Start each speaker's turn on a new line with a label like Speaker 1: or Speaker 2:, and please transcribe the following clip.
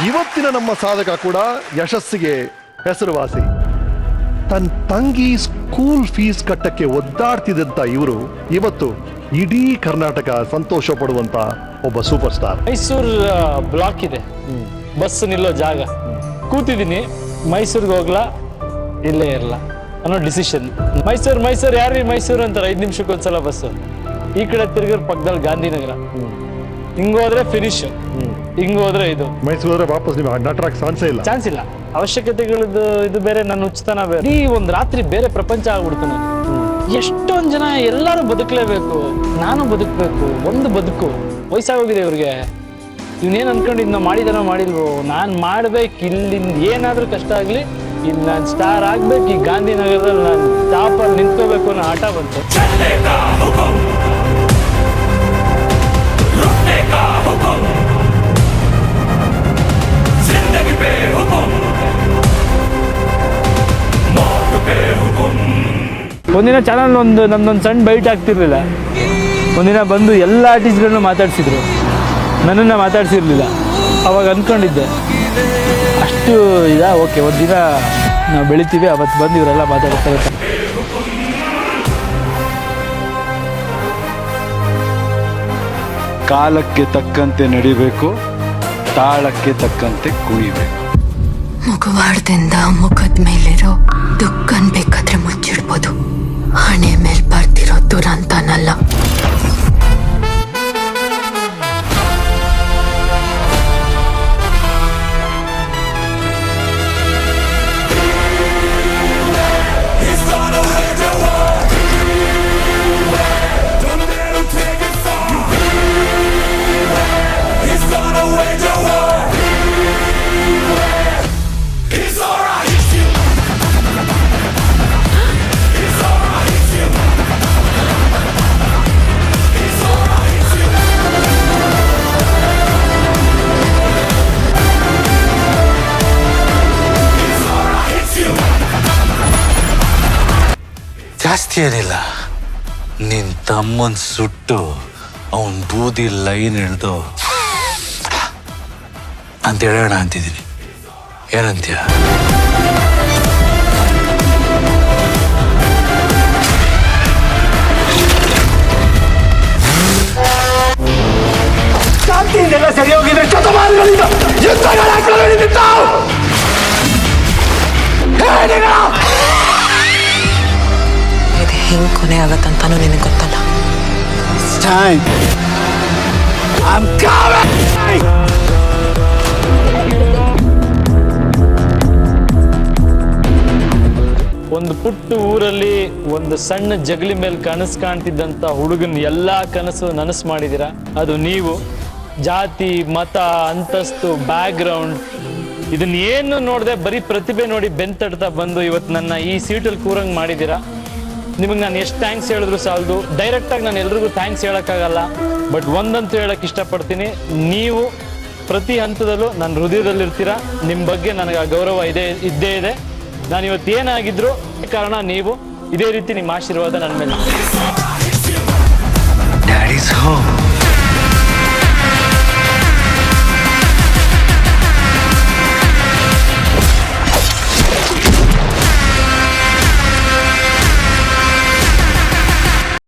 Speaker 1: ಇವತ್ತಿನ ನಮ್ಮ ಸಾಧಕ ಕೂಡ ಯಶಸ್ಸಿಗೆ ಹೆಸರುವಾಸಿ. ತನ್ನ ತಂಗಿ ಸ್ಕೂಲ್ ಫೀಸ್ ಕಟ್ಟಕ್ಕೆ ಒದ್ದಾಡ್ತಿದ್ದಂತ ಇವರು ಇವತ್ತು ಇಡೀ ಕರ್ನಾಟಕ ಸಂತೋಷ ಪಡುವಂತ ಒಬ್ಬ ಸೂಪರ್ ಸ್ಟಾರ್.
Speaker 2: ಮೈಸೂರು ಬ್ಲಾಕ್ ಇದೆ, ಬಸ್ ನಿಲ್ಲೋ ಜಾಗ. ಕೂತಿದ್ದೀನಿ, ಮೈಸೂರಿಗೆ ಹೋಗ್ಲಾ ಇಲ್ಲೇ ಇರಲ್ಲ ಅನ್ನೋ ಡಿಸಿಷನ್. ಮೈಸೂರು ಯಾರೀ ಮೈಸೂರು ಅಂತಾರೆ, 5 ನಿಮಿಷಕ್ಕೊಂದ್ಸಲ ಬಸ್ಸು. ಈ ಕಡೆ ತಿರುಗಿರ ಪಕ್ಕದಲ್ಲಿ ಗಾಂಧಿನಗರ, ಹಿಂಗೋದ್ರೆ ಫಿನಿಶ್, ಹಿಂಗೋದ್ರೆ ಇದು.
Speaker 1: ಮೈಸೂರು ವಾಪಸ್ ನೀವು ನಟರಾಗಿ ಚಾನ್ಸ್ ಇಲ್ಲ.
Speaker 2: ಅವಶ್ಯಕತೆಗಳದ್ದು ಇದು ಬೇರೆ, ನನ್ನ ಉಚಿತನ ಬೇರೆ. ಈ ಒಂದು ರಾತ್ರಿ ಬೇರೆ ಪ್ರಪಂಚ ಆಗ್ಬಿಡ್ತು ನಾನು. ಎಷ್ಟೊಂದು ಜನ ಎಲ್ಲರೂ ಬದುಕಲೇಬೇಕು, ನಾನು ಬದುಕಬೇಕು, ಒಂದು ಬದುಕು. ವಯಸ್ಸಾಗೋಗಿದೆ ಇವ್ರಿಗೆ. ಇವನೇನು ಅನ್ಕೊಂಡಿದ್ ಮಾಡಿದಾನೋ ಮಾಡಿಲ್ವೋ, ನಾನು ಮಾಡ್ಬೇಕು, ಇಲ್ಲಿಂದ ಏನಾದ್ರೂ ಕಷ್ಟ ಆಗ್ಲಿ, ಇಲ್ಲಿ ನಾನು ಸ್ಟಾರ್ ಆಗ್ಬೇಕು, ಈ ಗಾಂಧಿನಗರದಲ್ಲಿ ನಾನು ಟಾಪಲ್ಲಿ ನಿಂತ್ಕೋಬೇಕು ಅನ್ನೋ ಆಟ ಬಂತು. ಒಂದಿನ ಚಾನಲ್ ನಮ್ದೊಂದು ಸಣ್ಣ ಬೈಟ್ ಆಗ್ತಿರ್ಲಿಲ್ಲ. ಒಂದಿನ ಬಂದು ಎಲ್ಲ ಆರ್ಟಿಸ್ಟ್ಗಳನ್ನ ಮಾತಾಡ್ಸಿದ್ರು, ನನ್ನನ್ನು ಮಾತಾಡ್ಸಿರ್ಲಿಲ್ಲ. ಅವಾಗ ಅಂದ್ಕೊಂಡಿದ್ದೆ ಅಷ್ಟು ಓಕೆ, ಒಂದಿನ ನಾವು ಬೆಳಿತೀವಿ, ಅವತ್ತು ಬಂದು ಇವರೆಲ್ಲ ಮಾತಾಡ್ತಾರೆ.
Speaker 3: ಕಾಲಕ್ಕೆ ತಕ್ಕಂತೆ ನಡಿಬೇಕು, ತಾಳಕ್ಕೆ ತಕ್ಕಂತೆ ಕುಣಿಬೇಕು.
Speaker 4: ಮುಖವಾಡದಿಂದ ಮುಖದ ಮೇಲಿರೋ ದುಃಖನ್ ಬೇಕಾದ್ರೆ ಮುಚ್ಚಿಡ್ಬೋದು, ಹಣೆ ಮೇಲ್ ಬರ್ತಿರೋ ದುರಂತನಲ್ಲ.
Speaker 5: ಜಾಸ್ತಿ ಏನಿಲ್ಲ, ನಿನ್ ತಮ್ಮನ್ ಸುಟ್ಟು ಅವನ್ ಬೂದಿ ಲೈನ್ ಹಿಡ್ದು ಅಂತ ಹೇಳೋಣ ಅಂತಿದ್ದೀನಿ. ಏನಂತೀಯ?
Speaker 6: ಶಾಂತಿಯಿಂದೆಲ್ಲ ಸರಿ ಹೋಗಿದ್ರೆ ಶತಮಾನಗಳಿಂದ
Speaker 4: ಹೆಂಗ್ ಕೊನೆ ಆಗತ್ತಂತಾನು ನಿನಗೆ ಗೊತ್ತಲ್ಲ.
Speaker 2: ಒಂದು ಪುಟ್ಟ ಊರಲ್ಲಿ ಒಂದು ಸಣ್ಣ ಜಗಲಿ ಮೇಲೆ ಕನಸು ಕಾಣ್ತಿದ್ದಂಥ ಹುಡುಗನ ಎಲ್ಲ ಕನಸು ನನಸು ಮಾಡಿದ್ದೀರಾ. ಅದು ನೀವು. ಜಾತಿ, ಮತ, ಅಂತಸ್ತು, ಬ್ಯಾಕ್ಗ್ರೌಂಡ್ ಇದನ್ನ ಏನು ನೋಡದೆ ಬರೀ ಪ್ರತಿಭೆ ನೋಡಿ ಬೆಂತಡ್ತಾ ಬಂದು ಇವತ್ತು ನನ್ನ ಈ ಸೀಟಲ್ಲಿ ಕೂರಂಗೆ ಮಾಡಿದ್ದೀರಾ. ನಿಮಗೆ ನಾನು ಎಷ್ಟು ಥ್ಯಾಂಕ್ಸ್ ಹೇಳಿದ್ರು ಸಾಲದು. ಡೈರೆಕ್ಟಾಗಿ ನಾನು ಎಲ್ರಿಗೂ ಥ್ಯಾಂಕ್ಸ್ ಹೇಳೋಕ್ಕಾಗಲ್ಲ, ಬಟ್ ಒಂದಂತೂ ಹೇಳೋಕ್ಕೆ ಇಷ್ಟಪಡ್ತೀನಿ, ನೀವು ಪ್ರತಿ ಹಂತದಲ್ಲೂ ನನ್ನ ಹೃದಯದಲ್ಲಿರ್ತೀರ. ನಿಮ್ಮ ಬಗ್ಗೆ ನನಗೆ ಆ ಗೌರವ ಇದ್ದೇ ಇದೆ. ನಾನು ಇವತ್ತು ಏನಾಗಿದ್ರು ಕಾರಣ ನೀವು. ಇದೇ ರೀತಿ ನಿಮ್ಮ ಆಶೀರ್ವಾದ ನನ್ನ ಮೇಲೆ.
Speaker 5: Daddies home.